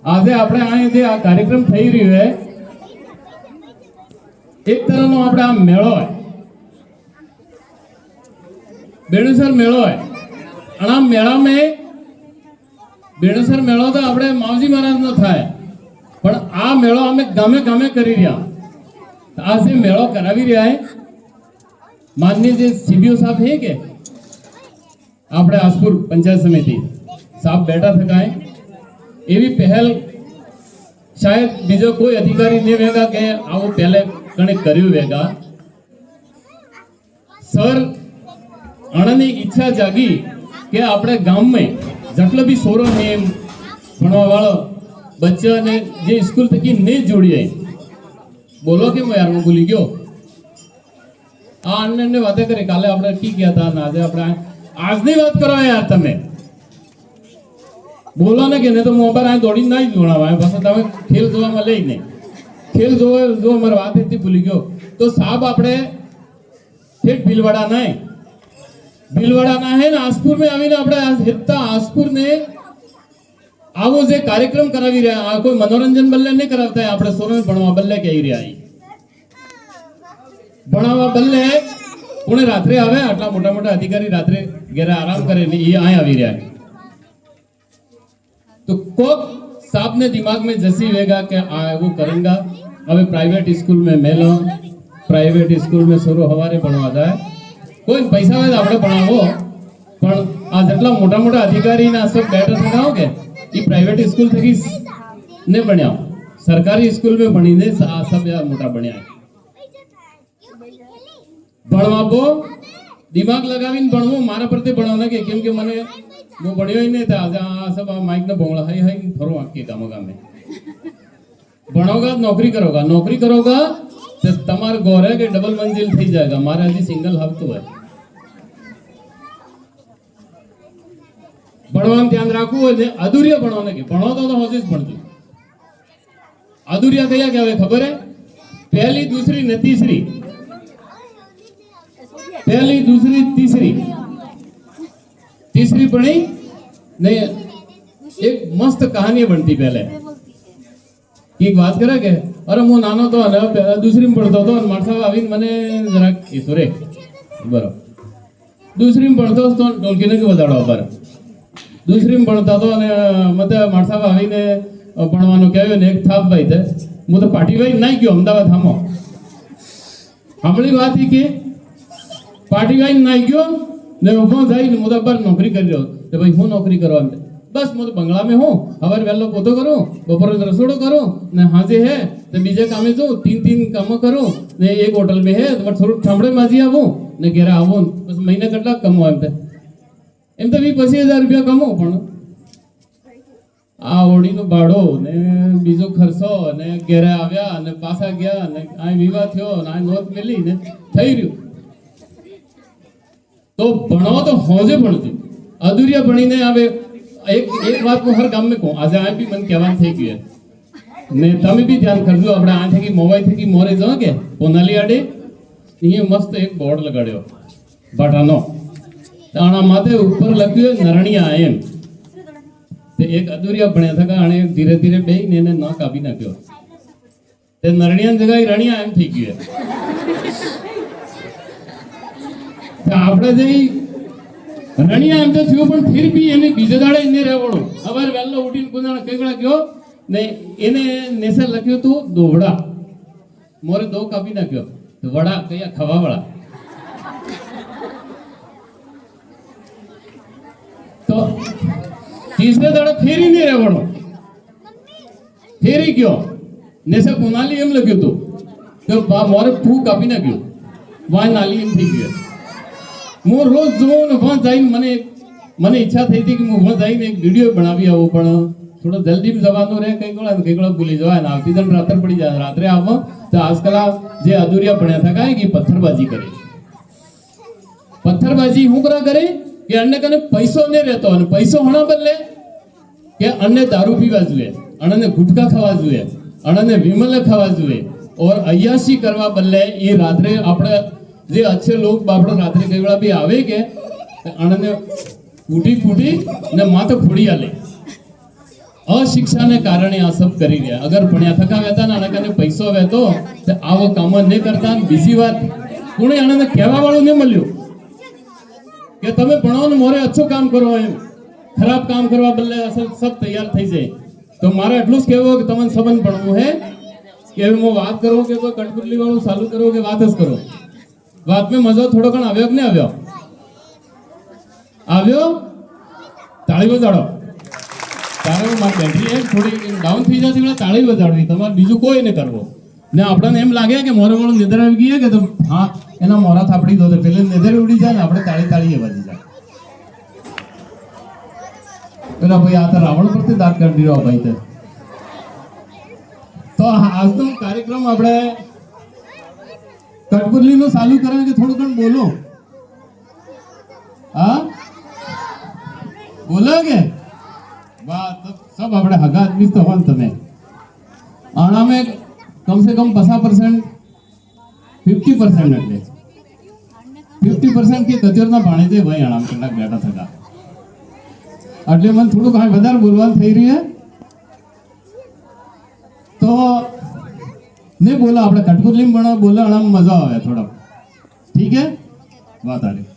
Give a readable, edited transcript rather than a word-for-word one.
આજે આપણે અહીં જે આ કાર્યક્રમ થઈ રહ્યો है एक तरह નો આપણે આ મેળો है बेणुसर मेळो है અને આ મેળામાં બેણુસર મેળો તો આપણે માવજી મહારાજનો થાય પણ આ મેળો અમે ગામે ગામે કરી રહ્યા આ જે મેળો કરાવી રહ્યા है माननीय જે સીબીઓ સાહેબ है કે આપણે આસપુર પંચાયત સમિતિ સાહેબ બેઠા થકા है એવી પહેલ શાયદ બીજો કોઈ અધિકારી નહીં વેગા કે આવું પહેલે કણે કર્યું વેગા સર અણની ઈચ્છા જાગી કે આપણે ગામમાં જેટલો બી સોરો નેમ ભણવા વાળો બચ્ચાને જે સ્કૂલ થકી નહીં જોડીએ બોલો કે હું યાર હું ભૂલી ગયો આ અન્ય વાતે કરી કાલે આપણે કી ગયા હતા ને આજે આપણે આજની વાત કરો યાર તમે બોલો ને કે નહીં તો હું આ દોડીને નહીં જોડાવા પાછા તમે ખેલ જોવામાં લઈ નહીં ખેલ જો મારી વાત એટલી ભૂલી ગયો તો સાહેબ આપણે ઠેઠ ભીલવાડા ના હે ને આસપુર में આવીને આપણે હેતા આસપુર ને આવો જે કાર્યક્રમ કરાવી રહ્યા આ કોઈ મનોરંજન બલ્લે નહીં કરાવતા આપણે સોરને ભણવા બલ્લે કહી રહ્યા ભણાવવા બલ્લે કોણે રાત્રે આવે આટલા મોટા મોટા અધિકારી રાત્રે ઘરે આરામ કરે ને એ અહીં આવી રહ્યા तो कोक साहब ने दिमाग में जैसी वेगा कि वो करेंगे अबे प्राइवेट स्कूल में मेलो प्राइवेट स्कूल में शुरू हवारे बनवा जाए कोई पैसा वाले આપણે ભણાવો પણ આ જેટલા મોટા મોટા અધિકારી ના सब બેઠા થકાઓ કે એ प्राइवेट स्कूल થકી ને બન્યા સરકારી સ્કૂલ में ભણીને આ सब મોટા બન્યા ભણવાબો દિમાગ લગાવીને ભણવો મારા પરથી ભણવાના કે કેમ કે મને वो बढ़िया ही नहीं था आज सब माइक ने बोला हाई हाई फरो आपके काम में भणोगा नौकरी करोगा तो तमार गौरे के डबल मंजिल थी जाएगा मारे अजी सिंगल हफ्तो है भणवान ध्यान राखू है अधूरिया भणवाने की भणो तो होजिस भणजो अधूरिया कया क्या खबर है पहली दूसरी न तीसरी पहली दूसरी तीसरी पढ़ी नहीं एक मस्त कहानी बनती पहले एक बात करे के अरे मु नानो तो दूसरी में पढ़तो तो मार साहब आवीन मने जरा ईश्वरे बरो दूसरी में पढ़तो तो ढोलकीने के बजाड़ो पर दूसरी में पढ़ता तो ने मते मार साहब आवीने भणवानो कहयो ने एक थाप भाई थे मु तो पार्टी भाई नहीं गयो अहमदाबाद हमो हमली बात ही के पार्टी भाई नहीं गयो ने उभो जाई ने मुदा पर नौकरी कर रहो तो भाई हूँ नौकरी करवा बस मु तो बंगला में हूँ हवारे वेलो पोतो करूँ बपोर रसोड़ो करूँ ने हाजे है तो बीजे कामे जो तीन काम करूँ ने एक होटल में है तो थोड़ा ठामड़े माजी आवूँ ने घेरा आवूँ बस महीने कटला कमो एम तो 20,000 रुपया कमो पण आ ओडी नो भाड़ो ने बीजो खर्चो ने घेरे आव्या ने पासा गया ने आ विवाह थयो ने नोट मिली ने થઈ રહ્યું तो भणो तो होजे भणजो अधूरिया भणीने आवे एक बात को हर गाम में कहूं आज आ भी मन कहवान થઈ ગયું ને તમે બી ધ્યાન કરજો આપણે આ થકી મોબાઈલ થકી મોરે જો કે પોનાલી આડે અહીં મસ્ત એક બોર્ડ લગાડ્યો બાટાનો તાણા માથે ઉપર લખ્યું નરણિયા એમ તે એક અધૂરિયા ભણ્યા થકા અને ધીરે ધીરે બેહીને એને ન કાપી નાખ્યો તે નરણિયા જગ્યાએ રણિયા એમ થઈ ગયું આપણે જે રણિયા એમ તો થયો પણ ફિર બી એને બીજે દાડે એને રહેવાડો સવારે વહેલો ઉઠીને કુદાણા કઈકડા ગયો ને એને નેસે લખ્યું તું દોવડા મોરે દો કાપી નાખ્યો તો વડા કયા ખાવા વાળા તો तीसरे दाड़े फेरी नहीं રહેવાનો फेरी गयो નેસે કોનાલી એમ લખ્યું તું કે મોરે ફૂ કાપી નાખ્યો વાય નાલી એમ થઈ ગયો હું રોજ જોઉં ને વहाँ જઈને મને ઈચ્છા થઈ હતી કે હું વहाँ જઈને એક વિડીયો બનાવી આવું પણ થોડો જલ્દી જવાનું રહે કઈકળા ભૂલી જવાય ને આવતી જણ રાત્રે પડી જાય રાત્રે આવો તો આજકાલ જે અધૂરિયા ભણ્યા થા કાંઈ કે પથ્થરબાજી કરે પથ્થરબાજી શું કરા કરે કે અન્ય કને પૈસો નહીં રહેતો અને પૈસો હોણા બદલે કે અન્ય દારૂ પીવા જોઈએ અણને ગુટકા ખાવા જોઈએ અણને વિમલે ખાવા જોઈએ और अय्यासी करवा बदले ये रात्रे આપણે જે अच्छे लोग બાપડો રાત્રે કઈવાળા બી આવે કે અણને ફૂટી ને માથે ફોડી આલે અશિક્ષાને કારણે આ સબ કરી રહ્યા. અગર ભણ્યા થકા વેતા ને આના કારણે પૈસો વેતો તો આવો કામ જ નહીં કરતા. બીજી વાત, કોણે આને કહેવા વાળું નહીં મળ્યું કે તમે ભણો ને મોરે અચ્છું કામ કરો, એમ ખરાબ કામ કરવા બદલે અસલ સબ તૈયાર થઈ જાય. તો મારે એટલું જ કહેવું કે તમને સંબંધ ભણવું હે કે હવે હું વાત કરું કે કોઈ કઠપુતલી વાળું ચાલુ કરું કે વાત જ કરો. વાત મેં મજો થોડો ઘણો આવ્યો કે નહીં આવ્યો? આવ્યો? તાળી બજાડો. તારે મારી બેટરી થોડી ડાઉન થઈ જતી એટલે તાળી બજાડવી, તમારે બીજું કોઈ નહીં કરવું. ને આપણને એમ લાગે કે મોરે મોડું નિદર આવી ગઈ કે હા એના મોરા થાપડી દો, પેલે નિદર ઉડી જાય ને આપણે તાળી તાળી વાજી જાય. પેલા ભાઈ આ તો રાવણ પરથી દાંત કાઢી રહ્યો ભાઈ તે. તો આજનો કાર્યક્રમ આપણે કઠપુતલીનું ચાલુ કરે કે થોડું ઘણું બોલો. હા બોલો કે વાહ, સબ આપણે હગા આદમી તો હોન. તમે આના में कम से कम 50% 50% એટલે 50% કે ગજરના ભાણે જે ભાઈ આરામ કેટલાક બેઠા થતા એટલે મને થોડું કાંઈ વધારે બોલવાનું થઈ રહ્યું તો નહીં બોલો. આપણે કઠપુતલી બોલો આરામ મજા આવે થોડો. ઠીક હે વાત આ રહી.